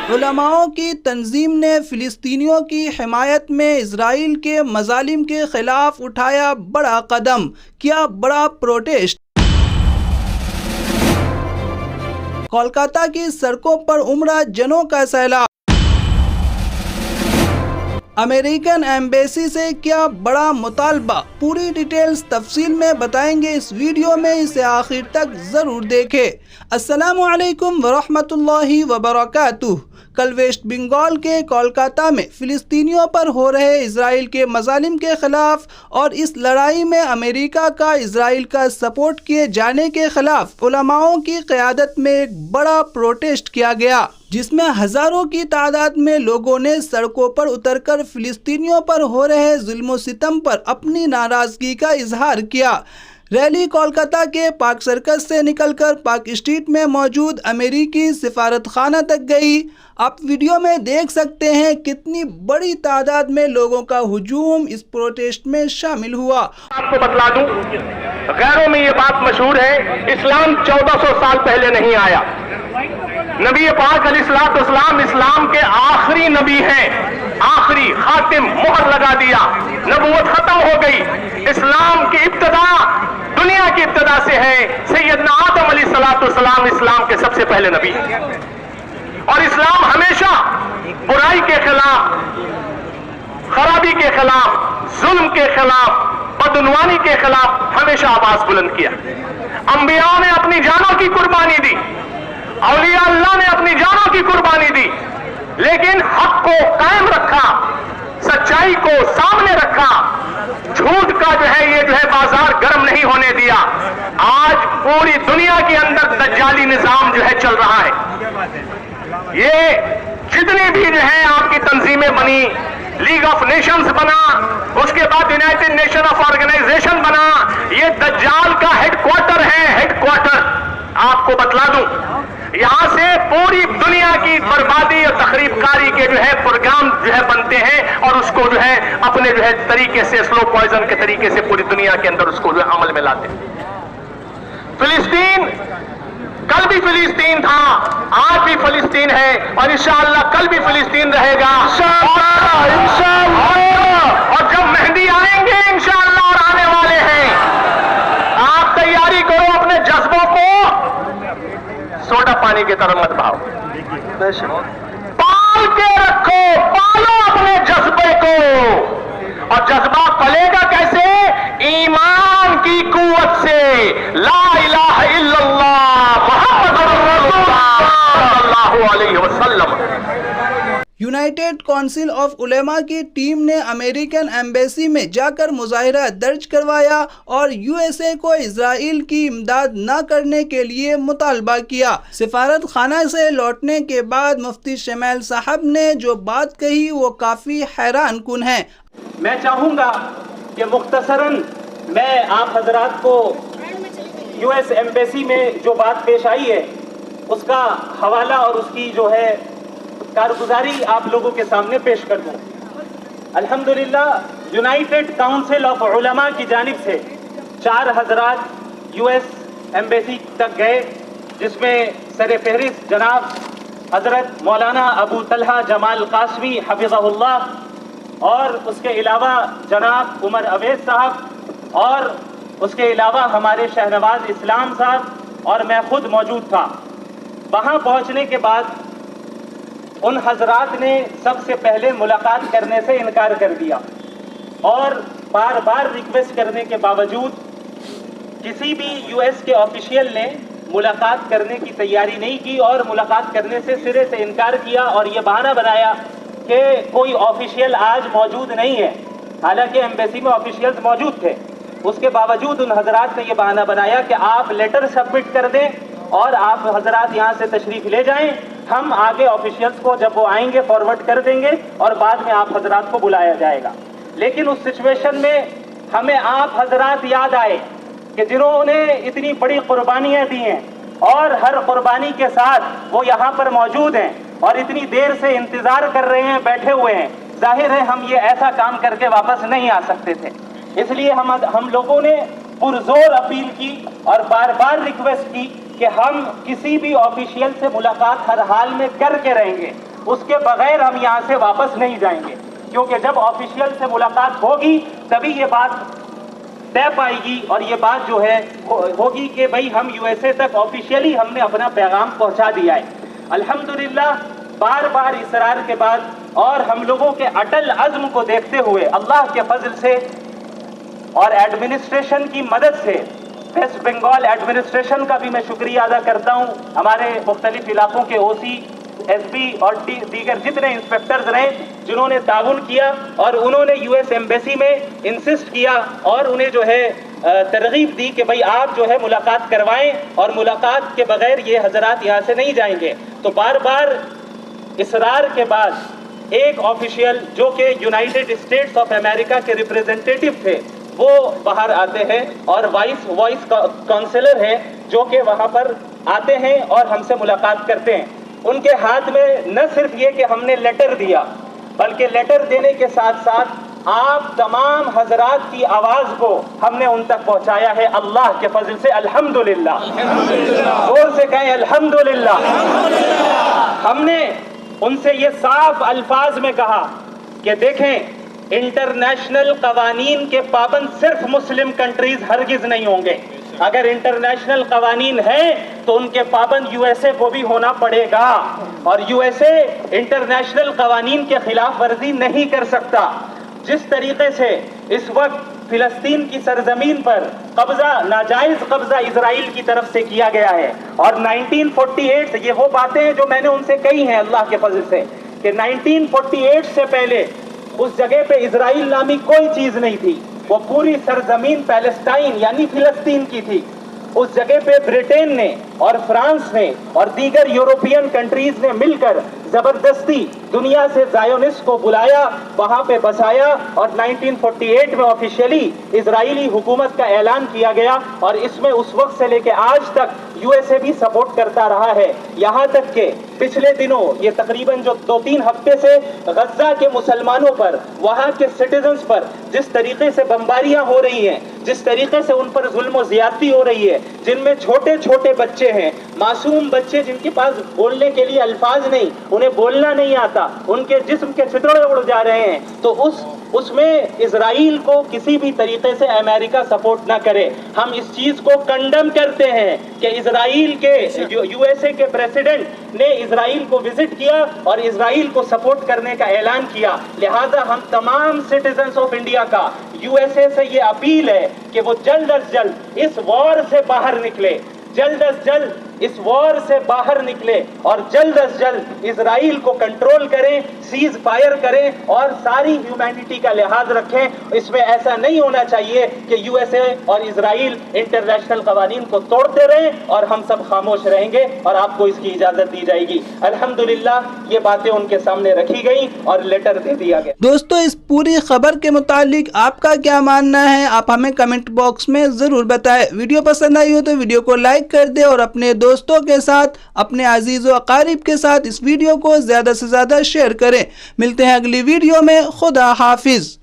علماء کی تنظیم نے فلسطینیوں کی حمایت میں اسرائیل کے مظالم کے خلاف اٹھایا بڑا قدم، کیا بڑا پروٹیسٹ۔ کولکاتہ کی سڑکوں پر عمرہ جنوں کا سیلاب۔ امریکن ایمبیسی سے کیا بڑا مطالبہ، پوری ڈیٹیلز تفصیل میں بتائیں گے اس ویڈیو میں، اسے آخر تک ضرور دیکھیں۔ السلام علیکم ورحمۃ اللہ وبرکاتہ۔ کل ویسٹ بنگال کے کولکاتہ میں فلسطینیوں پر ہو رہے اسرائیل کے مظالم کے خلاف اور اس لڑائی میں امریکہ کا اسرائیل کا سپورٹ کیے جانے کے خلاف علماؤں کی قیادت میں ایک بڑا پروٹیسٹ کیا گیا، جس میں ہزاروں کی تعداد میں لوگوں نے سڑکوں پر اتر کر فلسطینیوں پر ہو رہے ظلم و ستم پر اپنی ناراضگی کا اظہار کیا۔ ریلی کولکاتہ کے پارک سرکس سے نکل کر پارک اسٹریٹ میں موجود امریکی سفارت خانہ تک گئی۔ آپ ویڈیو میں دیکھ سکتے ہیں کتنی بڑی تعداد میں لوگوں کا ہجوم اس پروٹیسٹ میں شامل ہوا۔ آپ کو بتلا دوں، غیروں میں یہ بات مشہور ہے، اسلام 1400 سال پہلے نہیں آیا۔ نبی پاک علیہ الصلوۃ والسلام اسلام کے آخری نبی ہیں، آخری خاتم، مہر لگا دیا، نبوت ختم ہو گئی۔ اسلام کی ابتدا دنیا کی ابتدا سے ہے، سیدنا آدم علیہ الصلوۃ والسلام اسلام کے سب سے پہلے نبی ہیں، اور اسلام ہمیشہ برائی کے خلاف، خرابی کے خلاف، ظلم کے خلاف، بدعنوانی کے خلاف ہمیشہ آواز بلند کیا۔ انبیاء نے اپنی جانوں کی قربانی دی، اولیاء اللہ نے اپنی جانوں کی قربانی دی، لیکن حق کو قائم رکھا، سچائی کو سامنے رکھا، جھوٹ کا یہ بازار گرم نہیں ہونے دیا۔ آج پوری دنیا کے اندر دجالی نظام چل رہا ہے۔ یہ جتنی بھی آپ کی تنظیمیں بنی، لیگ آف نیشنز بنا، اس کے بعد یونائٹڈ نیشن آف آرگنائزیشن بنا، یہ دجال کا ہیڈ کوارٹر ہے، ہیڈ کوارٹر۔ آپ کو بتلا دوں، یہاں سے پوری دنیا کی بربادی اور تخریب کاری کے پروگرام بنتے ہیں، اور اس کو اپنے طریقے سے، سلو پوائزن کے طریقے سے پوری دنیا کے اندر اس کو عمل میں لاتے ہیں۔ فلسطین، کل بھی فلسطین تھا، آج بھی فلسطین ہے، اور انشاءاللہ کل بھی فلسطین رہے گا انشاءاللہ۔ اور جب مہدی آئیں گے انشاءاللہ، اور آنے والے ہیں، آپ تیاری کرو، اپنے جذبوں کو سوڈا پانی کی طرح مت بہاؤ، پال کے رکھو، پالو اپنے جذبے کو۔ اور جذبہ پلے گا کیسے؟ ایمان کی قوت سے، لا الہ الا اللہ محمد رسول اللہ صلی اللہ علیہ وسلم۔ یونائٹڈ کونسل آف علماء کی ٹیم نے امریکن ایمبیسی میں جا کر مظاہرہ درج کروایا اور USA کو اسرائیل کی امداد نہ کرنے کے لیے مطالبہ کیا۔ سفارت خانہ سے لوٹنے کے بعد مفتی شمیل صاحب نے جو بات کہی وہ کافی حیران کن ہے۔ میں چاہوں گا کہ مختصراً میں آپ حضرات کو US ایمبیسی میں جو بات پیش آئی ہے اس کا حوالہ اور اس کی کارگزاری آپ لوگوں کے سامنے پیش کر دوں۔ الحمدللہ یونائٹڈ کونسل آف علماء کی جانب سے 4 حضرات US ایمبیسی تک گئے، جس میں سر فہرست جناب حضرت مولانا ابو طلحہ جمال قاسمی حفظہ اللہ، اور اس کے علاوہ جناب عمر اویس صاحب، اور اس کے علاوہ ہمارے شہنواز اسلام صاحب، اور میں خود موجود تھا۔ وہاں پہنچنے کے بعد ان حضرات نے سب سے پہلے ملاقات کرنے سے انکار کر دیا، اور بار بار ریکویسٹ کرنے کے باوجود کسی بھی US کے آفیشیل نے ملاقات کرنے کی تیاری نہیں کی، اور ملاقات کرنے سے سرے سے انکار کیا، اور یہ بہانہ بنایا کہ کوئی آفیشیل آج موجود نہیں ہے، حالانکہ ایمبیسی میں آفیشیلز موجود تھے۔ اس کے باوجود ان حضرات نے یہ بہانہ بنایا کہ آپ لیٹر سبمٹ کر دیں اور آپ حضرات یہاں سے تشریف لے جائیں، ہم آگے آفیشیلز کو جب وہ آئیں گے فارورڈ کر دیں گے، اور بعد میں آپ حضرات کو بلایا جائے گا۔ لیکن اس سچویشن میں ہمیں آپ حضرات یاد آئے کہ جنہوں نے اتنی بڑی قربانیاں دی ہیں، اور ہر قربانی کے ساتھ وہ یہاں پر موجود ہیں، اور اتنی دیر سے انتظار کر رہے ہیں، بیٹھے ہوئے ہیں۔ ظاہر ہے ہم یہ ایسا کام کر کے واپس نہیں آ سکتے تھے، اس لیے ہم لوگوں نے پرزور اپیل کی اور بار بار ریکویسٹ کی کہ ہم کسی بھی آفیشیل سے ملاقات ہر حال میں کر کے رہیں گے، اس کے بغیر ہم یہاں سے واپس نہیں جائیں گے، کیونکہ جب آفیشیل سے ملاقات ہوگی تبھی یہ بات طے پائے گی، اور یہ بات جو ہے ہوگی کہ بھئی ہم یو ایس اے تک آفیشیلی ہم نے اپنا پیغام پہنچا دیا ہے۔ الحمدللہ بار بار اصرار کے بعد اور ہم لوگوں کے اٹل عزم کو دیکھتے ہوئے اللہ کے فضل سے اور ایڈمنسٹریشن کی مدد سے، ویسٹ بنگال ایڈمنسٹریشن کا بھی میں شکریہ ادا کرتا ہوں، ہمارے مختلف علاقوں کے او سی، ایس پی اور دیگر جتنے انسپیکٹرز رہے جنہوں نے تعاون کیا، اور انہوں نے یو ایس ایمبیسی میں انسسٹ کیا اور انہیں جو ہے ترغیب دی کہ بھئی آپ جو ہے ملاقات کروائیں، اور ملاقات کے بغیر یہ حضرات یہاں سے نہیں جائیں گے۔ تو بار بار اصرار کے بعد ایک آفیشیل جو کہ یونائٹڈ اسٹیٹس آف امریکہ کے ریپریزنٹیٹو تھے وہ باہر آتے ہیں، اور وائس کونسلر ہیں جو کہ وہاں پر آتے ہیں اور ہم سے ملاقات کرتے ہیں۔ ان کے ہاتھ میں نہ صرف یہ کہ ہم نے لیٹر دیا، بلکہ لیٹر دینے کے ساتھ ساتھ آپ تمام حضرات کی آواز کو ہم نے ان تک پہنچایا ہے، اللہ کے فضل سے الحمدللہ۔ زور سے کہیں الحمدللہ۔ ہم نے ان سے یہ صاف الفاظ میں کہا کہ دیکھیں، انٹرنیشنل قوانین کے پابند صرف مسلم کنٹریز ہرگز نہیں ہوں گے، اگر انٹرنیشنل قوانین ہیں تو ان کے پابند یو ایس اے کو بھی ہونا پڑے گا، اور یو ایس اے انٹرنیشنل قوانین کے خلاف ورزی نہیں کر سکتا۔ جس طریقے سے اس وقت فلسطین کی سرزمین پر قبضہ، ناجائز قبضہ اسرائیل کی طرف سے کیا گیا ہے، اور 1948 سے یہ وہ باتیں ہیں جو میں نے ان سے کہی ہیں اللہ کے فضل سے، کہ 1948 سے پہلے اس جگہ پہ اسرائیل نامی کوئی چیز نہیں تھی، وہ پوری سرزمین پیلسٹائن یعنی فلسطین کی تھی۔ اس جگہ پہ برٹین نے اور فرانس نے اور دیگر یورپین کنٹریز نے مل کر زبردستی دنیا سے زائونسٹ کو بلایا، وہاں پہ بسایا، اور 1948 میں آفیشیلی اسرائیلی حکومت کا اعلان کیا گیا، اور اس میں اس وقت سے لے کے آج تک یو ایس اے بھی سپورٹ کرتا رہا ہے، یہاں تک کہ پچھلے دنوں یہ تقریباً جو 2-3 ہفتے سے غزہ کے مسلمانوں پر، وہاں کے سٹیزنز پر جس طریقے سے بمباریاں ہو رہی ہیں، جس طریقے سے ان پر ظلم و زیادتی ہو رہی ہے، جن میں چھوٹے چھوٹے بچے ہیں، معصوم بچے جن کے پاس بولنے کے لیے الفاظ نہیں، انہیں بولنا نہیں آتا، ان کے جسم کے چھتڑے اڑ جا رہے ہیں، تو اس میں اسرائیل کو کسی بھی طریقے سے امریکہ سپورٹ نہ کرے۔ ہم اس چیز کو کنڈم کرتے ہیں کہ اسرائیل کے یو ایس اے کے پریزیڈنٹ نے اسرائیل کو وزٹ کیا اور اسرائیل کو سپورٹ کرنے کا اعلان کیا، لہٰذا ہم تمام سٹیزنز آف انڈیا کا یو ایس اے سے یہ اپیل ہے کہ وہ جلد از جلد اس وار سے باہر نکلے، جلد از جلد اس وار سے باہر نکلے، اور جلد از جلد اسرائیل کو کنٹرول کریں، سیز فائر کریں، اور ساری ہیومینٹی کا لحاظ رکھیں۔ اس میں ایسا نہیں ہونا چاہیے کہ یو ایس اے اور اسرائیل انٹرنیشنل قوانین کو توڑتے رہیں اور ہم سب خاموش رہیں گے، اور آپ کو اس کی اجازت دی جائے گی۔ الحمدللہ یہ باتیں ان کے سامنے رکھی گئیں اور لیٹر دے دیا گیا۔ دوستو اس پوری خبر کے متعلق آپ کا کیا ماننا ہے، آپ ہمیں کمنٹ باکس میں ضرور بتائیں۔ ویڈیو پسند آئی ہو تو ویڈیو کو لائک کر دیں، اور اپنے دوستوں کے ساتھ، اپنے عزیز و اقارب کے ساتھ اس ویڈیو کو زیادہ سے زیادہ شیئر کریں۔ ملتے ہیں اگلی ویڈیو میں، خدا حافظ۔